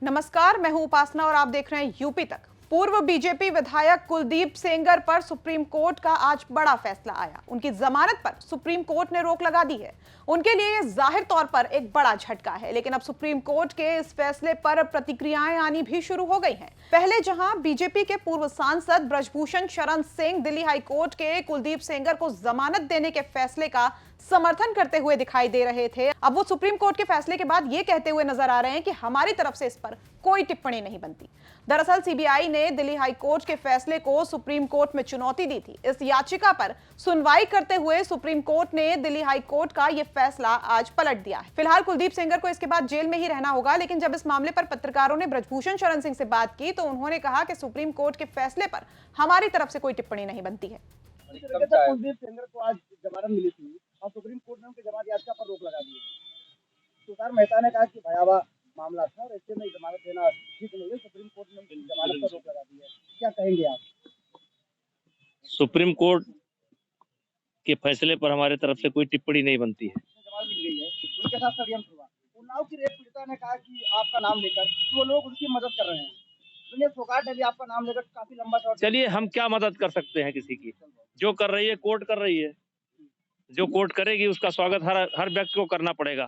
नमस्कार, मैं हूं उपासना और आप देख रहे हैं यूपी तक। पूर्व बीजेपी विधायक कुलदीप सेंगर पर सुप्रीम कोर्ट का आज बड़ा फैसला आया। उनकी जमानत पर सुप्रीम कोर्ट ने रोक लगा दी है। उनके लिए यह जाहिर तौर पर एक बड़ा झटका है, लेकिन अब सुप्रीम कोर्ट के इस फैसले पर प्रतिक्रियाएं आनी भी शुरू हो गई हैं। पहले जहां बीजेपी के पूर्व सांसद ब्रजभूषण शरण सिंह दिल्ली हाई कोर्ट के कुलदीप सेंगर को जमानत देने के फैसले का समर्थन करते हुए दिखाई दे रहे थे, अब वो सुप्रीम कोर्ट के फैसले के बाद ये कहते हुए नजर आ रहे हैं कि हमारी तरफ से इस पर कोई टिप्पणी नहीं बनती। दरअसल सीबीआई ने दिल्ली हाई कोर्ट के फैसले को सुप्रीम कोर्ट में चुनौती दी थी। इस याचिका पर सुनवाई करते हुए सुप्रीम कोर्ट ने दिल्ली हाई कोर्ट का यह फैसला आज पलट दिया है। फिलहाल कुलदीप सेंगर को इसके बाद जेल में ही रहना होगा, लेकिन जब इस मामले पर पत्रकारों ने ब्रजभूषण शरण सिंह से बात की तो उन्होंने कहा कि सुप्रीम कोर्ट के फैसले पर हमारी तरफ से कोई टिप्पणी नहीं बनती है। कुलदीप सेंगर को आज जमानत मिली थी और सुप्रीम कोर्ट ने उनकी जमानत याचिका पर रोक लगा दी है। तुषार मेहता ने कहा कि भयावह मामला था और ऐसे में जमानत देना ठीक नहीं है। सुप्रीम कोर्ट ने उनकी जमानत पर रोक लगा दी है, क्या कहेंगे आप? सुप्रीम कोर्ट के फैसले पर हमारे तरफ से कोई टिप्पणी नहीं बनती है। जमानत मिल गई है, उनके साथ षड्यंत्र हुआ। उन्नाव की रेप पीड़िता ने कहा कि आपका नाम लेकर तो वो लोग उनकी मदद कर रहे हैं। सुनील फोगाट ने भी आपका नाम लेकर काफी लंबा शॉट। चलिए, हम क्या मदद कर सकते हैं किसी की? जो कर रही है कोर्ट कर रही है, जो कोर्ट करेगी उसका स्वागत हर व्यक्ति को करना पड़ेगा।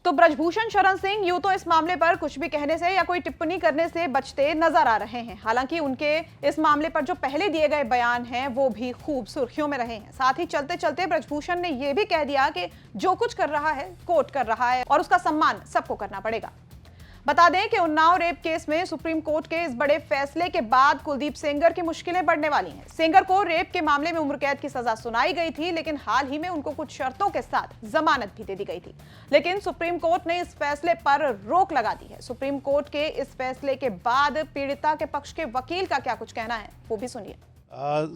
तो ब्रजभूषण शरण सिंह यूं तो इस मामले पर कुछ भी कहने से या कोई टिप्पणी करने से बचते नजर आ रहे हैं। हालांकि उनके इस मामले पर जो पहले दिए गए बयान हैं वो भी खूब सुर्खियों में रहे हैं। साथ ही चलते चलते ब्रजभूषण ने यह भी कह दिया कि जो कुछ कर रहा है कोर्ट कर रहा है और उसका सम्मान सबको करना पड़ेगा। बता दें कि उन्नाव रेप केस में सुप्रीम कोर्ट के इस बड़े फैसले के बाद कुलदीप सेंगर की मुश्किलें बढ़ने वाली हैं। सेंगर को रेप के मामले में उम्र कैद की सजा सुनाई गई थी, लेकिन हाल ही में उनको कुछ शर्तों के साथ जमानत भी दे दी गई थी, लेकिन सुप्रीम कोर्ट ने इस फैसले पर रोक लगा दी है। सुप्रीम कोर्ट के इस फैसले के बाद पीड़िता के पक्ष के वकील का क्या कुछ कहना है वो भी सुनिए।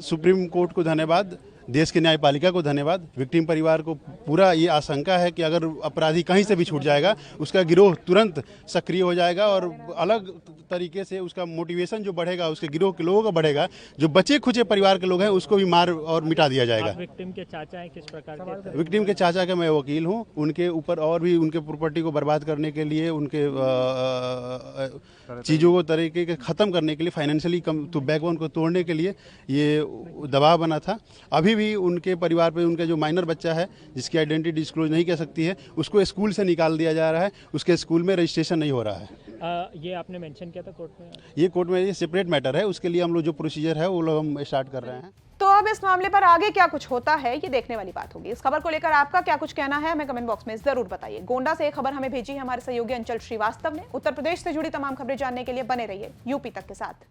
सुप्रीम कोर्ट को धन्यवाद, देश की न्यायपालिका को धन्यवाद। विक्टिम परिवार को पूरा ये आशंका है कि अगर अपराधी कहीं से भी छूट जाएगा उसका गिरोह तुरंत सक्रिय हो जाएगा और अलग तरीके से उसका मोटिवेशन जो बढ़ेगा, उसके गिरोह के लोगों का बढ़ेगा। जो बचे खुचे परिवार के लोग हैं उसको भी मार और मिटा दिया जाएगा। विक्टिम के चाचा हैं, किस प्रकार के? विक्टिम के चाचा का मैं वकील हूं। उनके ऊपर और भी उनके प्रॉपर्टी को बर्बाद करने के लिए, उनके चीज़ों को तरीके के ख़त्म करने के लिए, फाइनेंशियली तो बैकबोन को तोड़ने के लिए ये दबाव बना था। अभी भी उनके परिवार पे उनका जो माइनर बच्चा है जिसकी आइडेंटिटी डिस्क्लोज नहीं कर सकती है, उसको स्कूल से निकाल दिया जा रहा है। उसके स्कूल में रजिस्ट्रेशन नहीं हो रहा है। ये आपने मेंशन किया था कोर्ट में? ये कोर्ट में ये सेपरेट मैटर है, उसके लिए हम लोग जो प्रोसीजर है वो लोग हम स्टार्ट कर रहे हैं। तो अब इस मामले पर आगे क्या कुछ होता है ये देखने वाली बात होगी। इस खबर को लेकर आपका क्या कुछ कहना है हमें कमेंट बॉक्स में जरूर बताइए। गोंडा से एक खबर हमें भेजी है हमारे सहयोगी अंचल श्रीवास्तव ने। उत्तर प्रदेश से जुड़ी तमाम खबरें जानने के लिए बने रहिए यूपी तक के साथ।